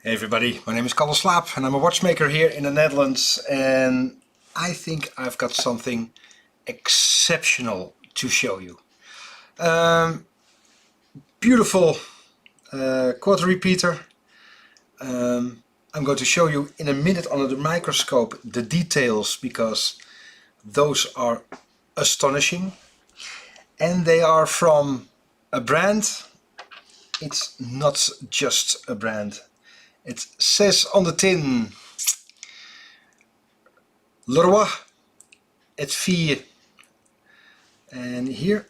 Hey everybody, my name is Kalle Slaap and I'm a watchmaker here in the Netherlands, and I think I've got something exceptional to show you. Beautiful quarter repeater. I'm going to show you in a minute under the microscope the details, because those are astonishing, and they are from a brand. It's not just a brand. It says on the tin LeRoy Repeater, and here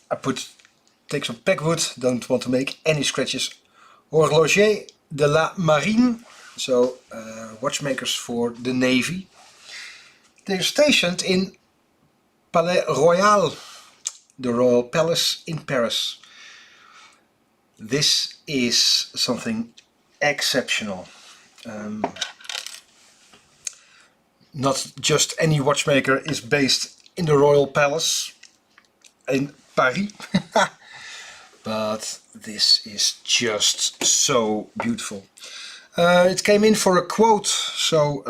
I take some packwood, don't want to make any scratches. Horloger de la Marine, so watchmakers for the Navy. They're stationed in Palais Royal, the Royal Palace in Paris. This is something exceptional. Not just any watchmaker is based in the Royal Palace in Paris, but this is just so beautiful. It came in for a quote, so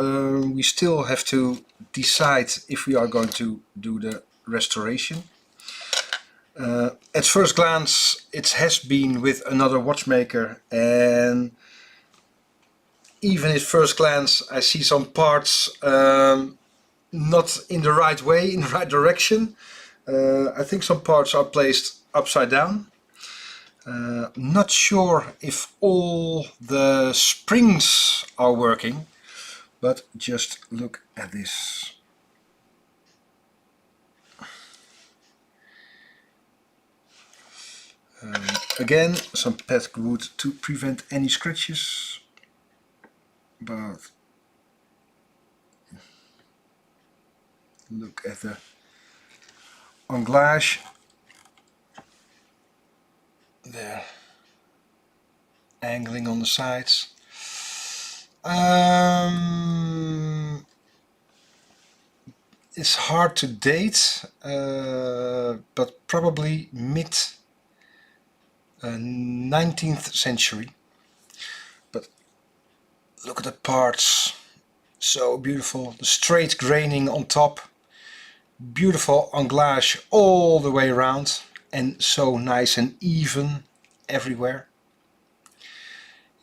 we still have to decide if we are going to do the restoration. At first glance it has been with another watchmaker, and even at first glance I see some parts not in the right way, in the right direction. I think some parts are placed upside down. Not sure if all the springs are working, but just look at this. Again, some packwood to prevent any scratches, but look at the anglage there, angling on the sides. It's hard to date, but probably mid 19th century. But look at the parts, so beautiful. The straight graining on top, beautiful anglage all the way around, and so nice and even everywhere.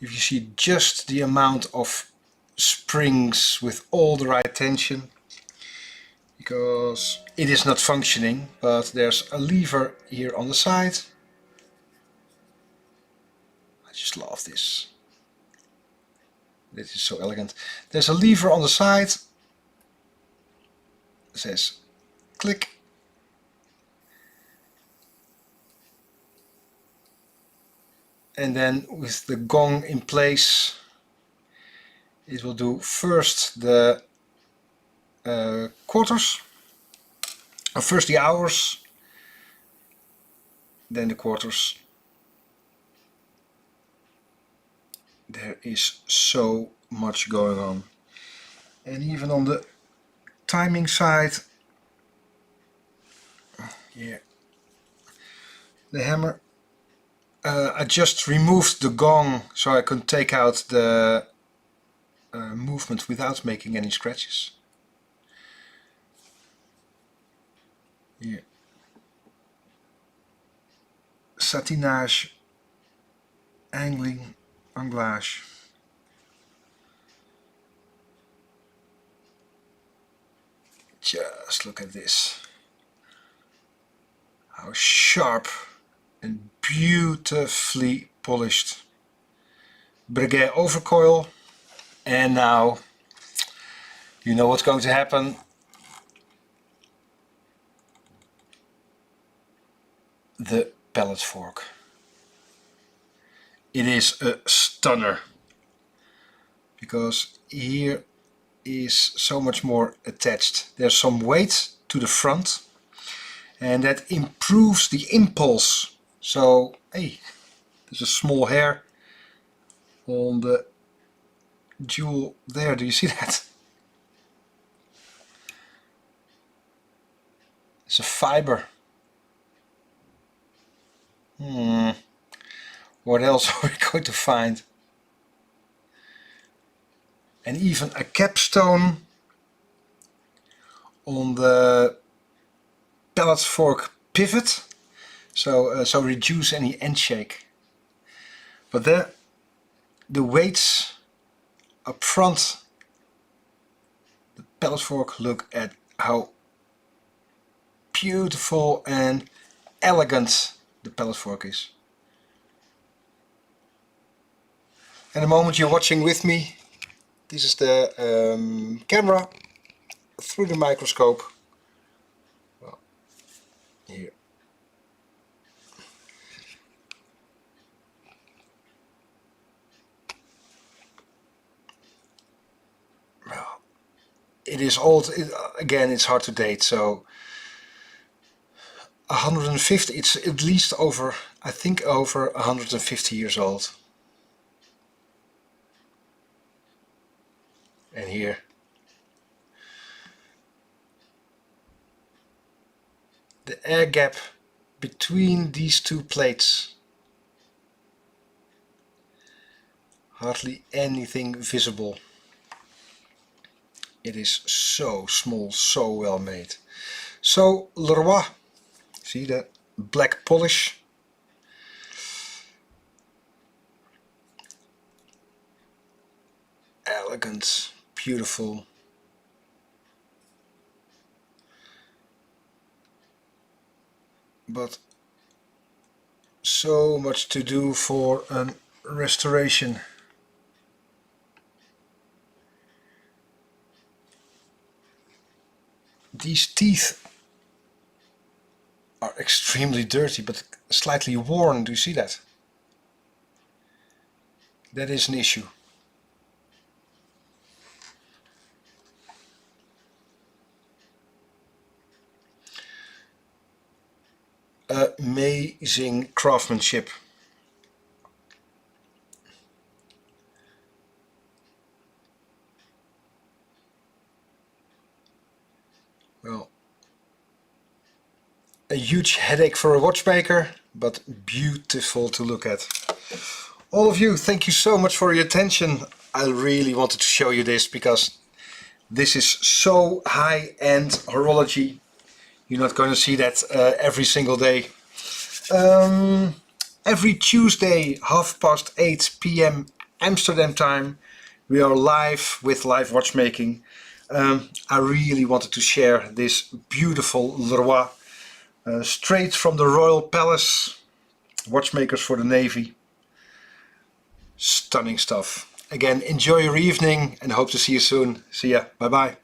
If you see just the amount of springs with all the right tension, because it is not functioning, but there's a lever here on the side. I just love this. This is so elegant. There's a lever on the side. It says click. And then with the gong in place, it will do first the quarters, or first the hours, then the quarters. There is so much going on. And even on the timing side, here, the hammer. I just removed the gong so I could take out the movement without making any scratches. Here. Satinage, angling, anglage. Just look at this. How sharp and beautifully polished. Breguet overcoil, and now you know what's going to happen. The pallet fork. It is a stunner, because here is so much more attached. There's some weight to the front, and that improves the impulse. So, hey, there's a small hair on the jewel there. Do you see that? It's a fiber. What else are we going to find? and even a capstone on the pallet fork pivot, so reduce any end shake. But the weights up front, the pallet fork, look at how beautiful and elegant the pallet fork is. And the moment you're watching with me, this is the camera through the microscope. Well, here. Well, it is old. Again, it's hard to date, so 150, it's at least over, I think over 150 years old. And here, the air gap between these two plates, hardly anything visible. It is so small, so well made. So LeRoy, see the black polish? Elegant, beautiful. But so much to do for a restoration. These teeth are extremely dirty, but slightly worn. Do you see that? That is an issue. Amazing craftsmanship. Well, a huge headache for a watchmaker, but beautiful to look at. All of you, thank you so much for your attention. I really wanted to show you this because this is so high-end horology. You're not going to see that every single day. Every Tuesday, 8:30 p.m. Amsterdam time, we are live with live watchmaking. I really wanted to share this beautiful LeRoy, straight from the Royal Palace, watchmakers for the Navy. Stunning stuff. Again, enjoy your evening and hope to see you soon. See ya. Bye bye.